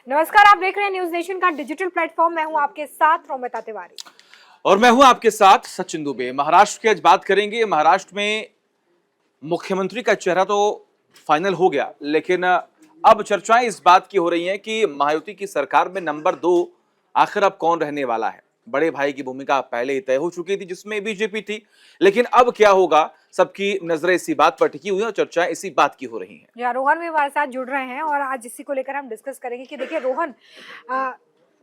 नमस्कार, आप देख रहे हैं न्यूज नेशन का डिजिटल प्लेटफॉर्म। मैं हूं आपके साथ रोमिता तिवारी और मैं हूं आपके साथ सचिन दुबे। महाराष्ट्र की आज बात करेंगे। महाराष्ट्र में मुख्यमंत्री का चेहरा तो फाइनल हो गया, लेकिन अब चर्चाएं इस बात की हो रही हैं कि महायुति की सरकार में नंबर 2 आखिर अब कौन रहने वाला है। बड़े भाई की भूमिका पहले ही तय हो चुकी थी, जिसमें बीजेपी थी, लेकिन अब क्या होगा, सबकी नजरें इसी बात पर टिकी हुई हैं और चर्चाएं इसी बात की हो रही हैं। या रोहन भी हमारे साथ जुड़ रहे हैं और आज इसी को लेकर हम डिस्कस करेंगे कि देखिए रोहन,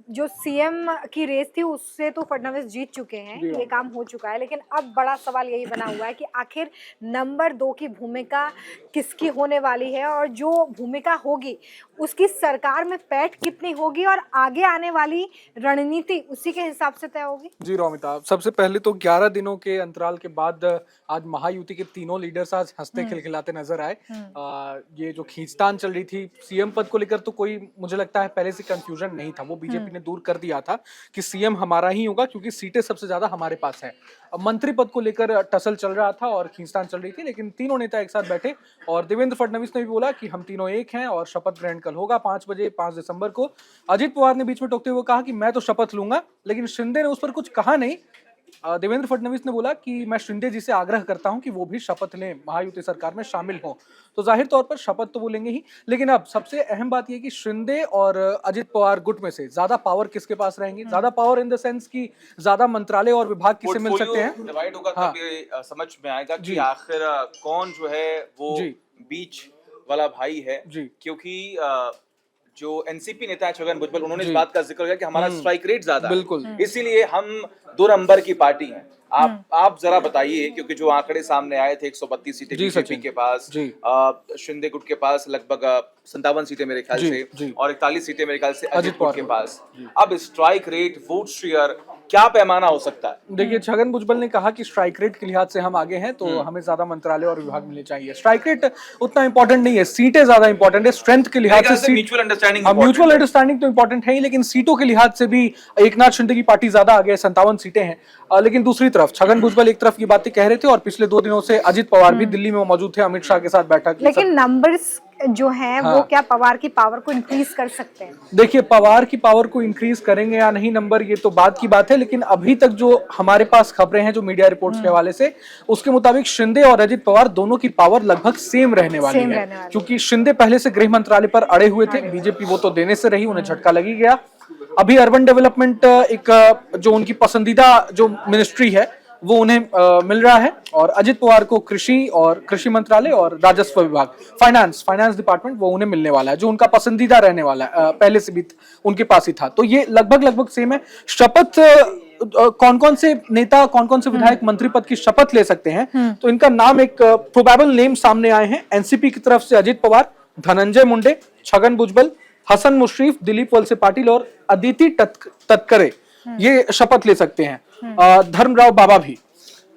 जो सीएम की रेस थी उससे तो फडणवीस जीत चुके हैं, ये काम हो चुका है, लेकिन अब बड़ा सवाल यही बना हुआ है कि आखिर नंबर 2 की भूमिका किसकी होने वाली है और जो भूमिका होगी उसकी सरकार में पैठ कितनी होगी और आगे आने वाली रणनीति उसी के हिसाब से तय होगी। जी रोमिता, सबसे पहले तो 11 दिनों के अंतराल के बाद आज महायुति के तीनों लीडर्स आज हंसते खिलखिलाते नजर आए। ये जो खींचतान चल रही थी सीएम पद को लेकर, तो कोई मुझे लगता है पहले से कंफ्यूजन नहीं था, वो बीजेपी ने दूर कर दिया था कि सीएम हमारा ही होगा क्योंकि सीटें सबसे ज्यादा हमारे पास है। अब मंत्री पद को लेकर टसल चल रहा था और खींचतान चल रही थी, लेकिन तीनों नेता एक साथ बैठे और देवेंद्र फडणवीस ने भी बोला कि हम तीनों एक हैं और शपथ ग्रहण कल होगा 5 बजे 5 दिसंबर को। अजित पवार ने बीच में टोकते हुए कहा कि मैं तो शपथ लूंगा, लेकिन शिंदे ने उस पर कुछ कहा नहीं। देवेंद्र फडणवीस ने बोला कि मैं शिंदे जी से आग्रह करता हूं कि वो भी शपथ लें, महायुति सरकार में शामिल हों। तो जाहिर तौर पर शपथ तो वो लेंगे ही, लेकिन अब सबसे अहम बात यह कि शिंदे और अजित पवार गुट में से ज्यादा पावर किसके पास रहेंगी, ज्यादा पावर इन द सेंस कि ज्यादा मंत्रालय और विभाग किसे मिल सकते हैं, डिवाइड होगा। तब ये समझ में आएगा कि आखिर कौन जो है वो बीच वाला भाई है, क्योंकि जो एनसीपी नेता है छगन भुजबल, उन्होंने इस बात का जिक्र किया कि हमारा स्ट्राइक रेट ज्यादा है, इसीलिए हम 2 नंबर की पार्टी हैं। आप जरा बताइए, क्योंकि जो आंकड़े सामने आए थे 132 सीटें बीजेपी के पास, शिंदे गुट के पास लगभग 57 सीटें मेरे ख्याल से और 41 सीटें मेरे ख्याल से अजित गुट के पास। अब स्ट्राइक रेट, वोट शेयर, क्या पैमाना हो सकता है? देखिए, छगन भुजबल ने कहा कि स्ट्राइक रेट के लिहाज से हम आगे हैं, तो हमें ज्यादा मंत्रालय और विभाग मिलने चाहिए। स्ट्राइक रेट उतना इंपॉर्टेंट नहीं है, सीटें ज्यादा इंपॉर्टेंट है। स्ट्रेंथ के लिहाज से म्यूचुअल अंडरस्टैंडिंग तो इंपॉर्टेंट है ही, लेकिन सीटों के लिहाज से भी एकनाथ शिंदे की पार्टी ज्यादा आगे है, 57 सीटें हैं। लेकिन दूसरी तरफ छगन भुजबल एक तरफ ये बातें कह रहे थे और पिछले 2 दिनों से अजित पवार भी दिल्ली में मौजूद थे, अमित शाह के साथ बैठक। लेकिन नंबर्स जो हैं वो क्या पवार की पावर को इंक्रीज कर सकते हैं? देखिए, पवार की पावर को इंक्रीज करेंगे या नहीं नंबर, ये तो बात की बात है, लेकिन अभी तक जो हमारे पास खबरें हैं, जो मीडिया रिपोर्ट्स के हवाले से, उसके मुताबिक शिंदे और अजित पवार दोनों की पावर लगभग सेम रहने वाली है। क्योंकि शिंदे पहले से गृह मंत्रालय पर अड़े हुए थे, बीजेपी वो तो देने से रही, उन्हें झटका लगी गया। अभी अर्बन डेवलपमेंट एक जो उनकी पसंदीदा जो मिनिस्ट्री है वो उन्हें मिल रहा है, और अजित पवार को कृषि और कृषि मंत्रालय और राजस्व विभाग, फाइनेंस डिपार्टमेंट, वो उन्हें मिलने वाला है, जो उनका पसंदीदा रहने वाला है, पहले से भी उनके पास ही था। तो ये लगभग सेम है। शपथ कौन कौन से नेता, कौन कौन से विधायक मंत्री पद की शपथ ले सकते हैं, तो इनका नाम, एक प्रोबेबल नेम सामने आए हैं। एनसीपी की तरफ से अजित पवार, धनंजय मुंडे, छगन भुजबल, हसन मुश्रीफ, दिलीप वलसे पाटिल और अदिति तटकरे ये शपथ ले सकते हैं। धर्मराव बाबा भी।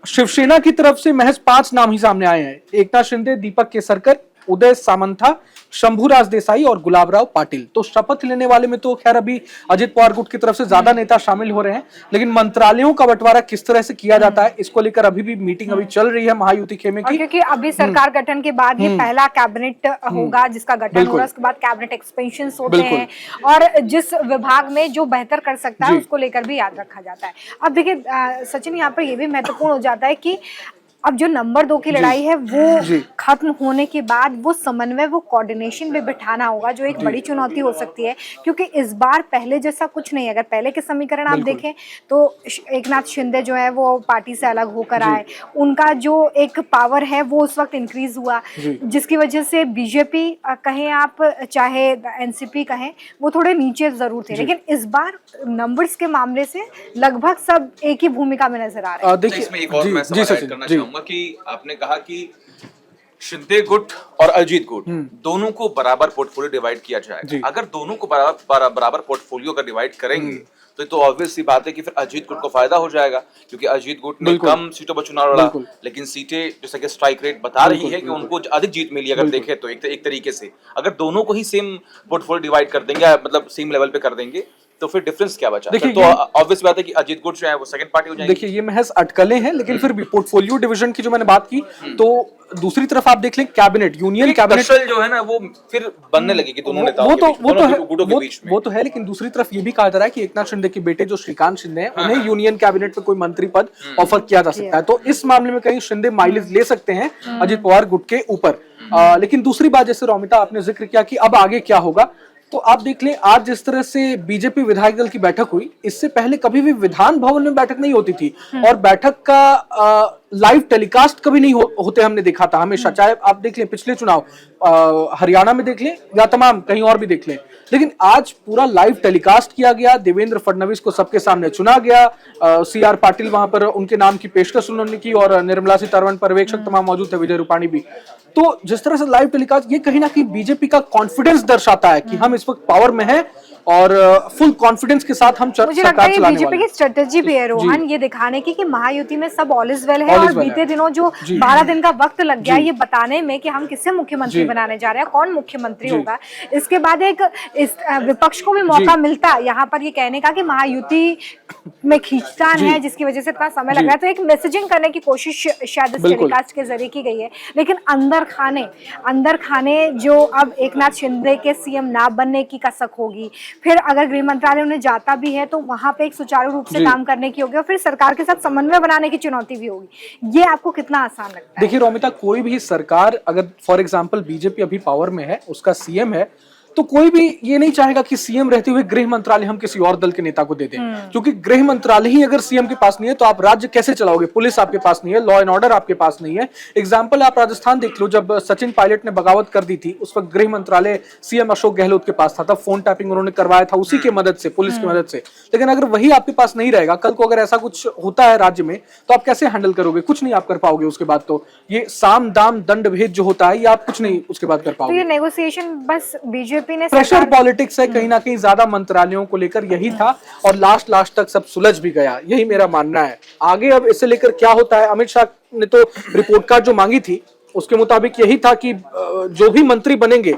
शिवसेना की तरफ से महज 5 नाम ही सामने आए हैं। एकनाथ शिंदे, दीपक केसरकर, उदय सामंथा, शंभूराज देसाई और गुलाबराव पाटिल। तो शपथ लेने वाले में तो खैर अभी अजित पवार गुट की तरफ से ज्यादा नेता शामिल हो रहे हैं, लेकिन मंत्रालयों का बंटवारा किस तरह से किया जाता है, इसको लेकर अभी भी मीटिंग अभी चल रही है महायुति खेमे की। क्योंकि अभी सरकार गठन के बाद ये पहला कैबिनेट होगा जिसका गठन होगा, उसके बाद कैबिनेट एक्सपेंशन होते हैं और जिस विभाग में जो बेहतर कर सकता है उसको लेकर भी याद रखा जाता है। अब देखिए सचिन, यहाँ पर यह भी महत्वपूर्ण हो जाता है कि अब जो नंबर 2 की लड़ाई है वो खत्म होने के बाद वो समन्वय, वो कोऑर्डिनेशन भी बिठाना होगा, जो एक बड़ी चुनौती हो सकती है, क्योंकि इस बार पहले जैसा कुछ नहीं है। अगर पहले के समीकरण आप देखें तो एकनाथ शिंदे जो है वो पार्टी से अलग होकर आए, उनका जो एक पावर है वो उस वक्त इंक्रीज हुआ, जिसकी वजह से बीजेपी कहें आप चाहे एनसीपी कहें, वो थोड़े नीचे जरूर थे, लेकिन इस बार नंबर्स के मामले से लगभग सब एक ही भूमिका में नजर आ रहे हैं। देखिए, कि आपने कहा कि शिंदे गुट और अजीत गुट दोनों को बराबर पोर्टफोलियो डिवाइड किया जाएगा। अगर दोनों को बराबर पोर्टफोलियो का डिवाइड करेंगे तो ऑब्वियस सी बात है कि फिर अजीत गुट को फायदा हो जाएगा, क्योंकि अजीत गुट ने कम सीटों पर चुनाव लड़ा, लेकिन सीटें जैसे कि स्ट्राइक रेट बता रही है कि उनको अधिक जीत मिली। अगर देखें तो एक तरीके से अगर दोनों को ही सेम पोर्टफोलियो डिवाइड कर देंगे, मतलब सेम लेवल पे कर देंगे, तो फिर डिफरेंस क्या बचा? देखिए, तो ऑब्वियस बात है कि अजीत गुट जो है वो सेकंड पार्टी हो जाएंगे। देखिए ये महज अटकलें हैं, लेकिन फिर भी पोर्टफोलियो डिवीजन की जो मैंने बात की, तो दूसरी तरफ आप देख लें कैबिनेट, यूनियन कैबिनेट कशल जो है ना वो फिर बनने लगेगी दोनों नेताओं के बीच, दोनों गुटों के बीच में। वो तो है, लेकिन दूसरी तरफ ये भी कहा जा रहा है कि एकनाथ शिंदे के बेटे जो श्रीकांत शिंदे हैं, उन्हें यूनियन कैबिनेट में कोई मंत्री पद ऑफर किया जा सकता है। तो इस मामले में कहीं शिंदे माइलेज ले सकते हैं अजित पवार गुट के ऊपर। लेकिन दूसरी बात, जैसे रोमिता आपने जिक्र किया कि अब आगे क्या होगा, तो आप देख लें आज जिस तरह से बीजेपी विधायक दल की बैठक हुई, इससे पहले कभी भी विधान भवन में बैठक नहीं होती थी, और बैठक का लाइव टेलीकास्ट कभी नहीं होते हमने देखा था हमेशा। चाहे आप देख लें पिछले चुनाव हरियाणा में देख लें या तमाम कहीं और भी देख लें, लेकिन आज पूरा लाइव टेलीकास्ट किया गया। देवेंद्र फडणवीस को सबके सामने चुना गया, सी आर पाटिल वहां पर उनके नाम की पेशकश उन्होंने की, और निर्मला सीतारमण पर्यवेक्षक तमाम मौजूद थे, विजय रूपाणी भी। तो जिस तरह से लाइव टेलीकास्ट, ये कहीं ना कहीं बीजेपी का कॉन्फिडेंस दर्शाता है कि हम इस वक्त पावर में हैं और फुल कॉन्फिडेंस के साथ हम मुझे लगता है बीजेपी की स्ट्रेटेजी भी है रोहन, ये दिखाने की कि महायुति में सब ऑल इज वेल है, और बीते दिनों जो 12 दिन का वक्त लग गया ये बताने में कि हम किससे मुख्यमंत्री बनाने जा रहे हैं, कौन मुख्यमंत्री होगा, इसके बाद एक विपक्ष को भी मौका मिलता है यहाँ पर ये कहने का कि महायुति में खींचतान है जिसकी वजह से इतना समय लग रहा है। तो एक मैसेजिंग करने की कोशिश शायद इस टेलीकास्ट के जरिए की गई है, लेकिन अंदर खाने जो अब एकनाथ शिंदे के सीएम ना बनने की कसक होगी, फिर अगर गृह मंत्रालय उन्हें जाता भी है तो वहां पे एक सुचारू रूप से काम करने की होगी, और फिर सरकार के साथ समन्वय बनाने की चुनौती भी होगी। ये आपको कितना आसान लगता है? देखिए रोमिता, कोई भी सरकार, अगर फॉर एग्जांपल बीजेपी अभी पावर में है, उसका सीएम है, तो कोई भी ये नहीं चाहेगा कि सीएम रहते हुए गृह मंत्रालय हम किसी और दल के नेता को दे दें, क्योंकि गृह मंत्रालय ही अगर सीएम के पास नहीं है तो आप राज्य कैसे चलाओगे? पुलिस आपके पास नहीं है, लॉ एंड ऑर्डर आपके पास नहीं है। एग्जांपल आप राजस्थान देख लो, जब सचिन पायलट ने बगावत कर दी थी, उस वक्त गृह मंत्रालय सीएम अशोक गहलोत के पास था, तब फोन टैपिंग उन्होंने करवाया था उसी की मदद से, पुलिस की मदद से। लेकिन अगर वही आपके पास नहीं रहेगा, कल को अगर ऐसा कुछ होता है राज्य में, तो आप कैसे हैंडल करोगे? कुछ नहीं आप कर पाओगे। उसके बाद तो ये साम दाम दंड भेद जो होता है, ये आप कुछ नहीं उसके बाद कर पाओगे। तो ये नेगोशिएशन बस बीजेपी ने प्रेशर पॉलिटिक्स है कहीं ना कहीं ज्यादा मंत्रालयों को लेकर, यही था, और लास्ट तक सब सुलझ भी गया, यही मेरा मानना है। आगे अब इससे लेकर क्या होता है, अमित शाह ने तो रिपोर्ट कार्ड जो मांगी थी उसके मुताबिक यही था कि जो भी मंत्री बनेंगे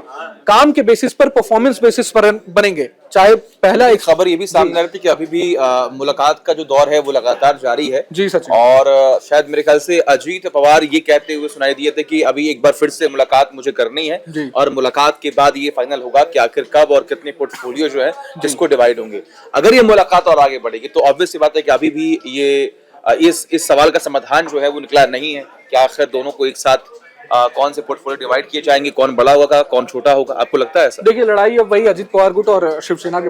काम के बेसिस पर, परफॉर्मेंस बेसिस पर बनेंगे। चाहे पहला एक खबर ये भी सामने आ रही थी कि अभी भी मुलाकात का जो दौर है वो लगातार जारी है जी सचिन, और शायद मेरे ख्याल से अजीत पवार ये कहते हुए सुनाई दिए थे कि अभी एक बार फिर से मुलाकात मुझे करनी है, और मुलाकात के बाद ये फाइनल होगा कि आखिर कब और कितने पोर्टफोलियो जो है जिसको डिवाइड होंगे। अगर ये मुलाकात और आगे बढ़ेगी तो ऑब्वियस सी बात है कि अभी भी ये इस सवाल का समाधान जो है वो निकला नहीं है कि आखिर दोनों को एक साथ कौन से पोर्टफोलियो डिवाइड किए जाएंगे, कौन बड़ा होगा कौन छोटा होगा, आपको लगता है ऐसा? देखिए लड़ाई अब वही अजित पवार गुट और शिवसेना के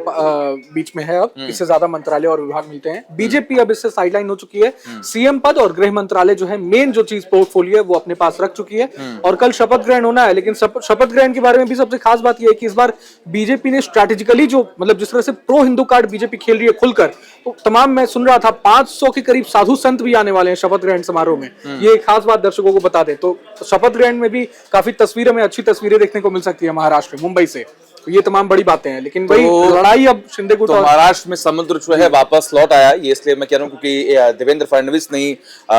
बीच में है। अब इससे ज्यादा मंत्रालय और विभाग मिलते हैं। बीजेपी अब इससे साइडलाइन हो चुकी है। सीएम पद और गृह मंत्रालय जो है मेन जो चीज पोर्टफोलियो है वो अपने पास रख चुकी है, और कल शपथ ग्रहण होना है। लेकिन शपथ ग्रहण के बारे में भी सबसे खास बात यह है कि इस बार बीजेपी ने स्ट्रैटेजिकली जो, मतलब जिस तरह से प्रो हिंदू कार्ड बीजेपी खेल रही है खुलकर, तो तमाम, मैं सुन रहा था 500 के करीब साधु संत भी आने वाले हैं शपथ ग्रहण समारोह में। ये खास बात दर्शकों को बता दें। तो शपथ ग्रहण में भी काफी तस्वीरों में अच्छी तस्वीरें देखने को मिल सकती है महाराष्ट्र में, मुंबई से। तो ये तमाम बड़ी बातें हैं, लेकिन वही लड़ाई अब शिंदे गुट। तो महाराष्ट्र में समुद्र जो है वापस लौट आया, ये इसलिए मैं कह रहा हूँ क्योंकि देवेंद्र फडणवीस ने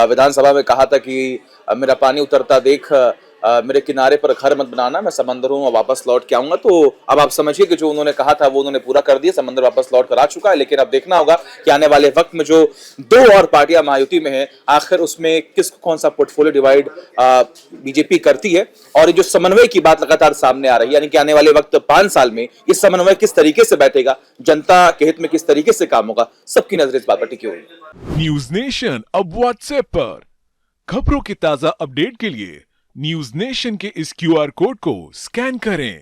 विधानसभा में कहा था कि मेरा पानी उतरता देख मेरे किनारे पर घर मत बनाना, मैं समंदर हूँ और वापस लौट के आऊंगा। तो अब आप समझिए कि जो उन्होंने कहा था वो उन्होंने पूरा कर दिया, समंदर वापस लौट कर आ चुका है। लेकिन अब देखना होगा कि आने वाले वक्त में जो 2 और पार्टियां महायुति में है, आखिर उसमें किसको कौन सा पोर्टफोलियो डिवाइड बीजेपी करती है। और ये जो समन्वय की बात लगातार सामने आ रही है, यानी कि आने वाले वक्त 5 साल में ये समन्वय किस तरीके से बैठेगा, जनता के हित में किस तरीके से काम होगा, सबकी नजर इस बात पर टिकी हुई। न्यूज नेशन अब व्हाट्सएप पर खबरों की ताजा अपडेट के लिए न्यूज नेशन के इस QR कोड को स्कैन करें।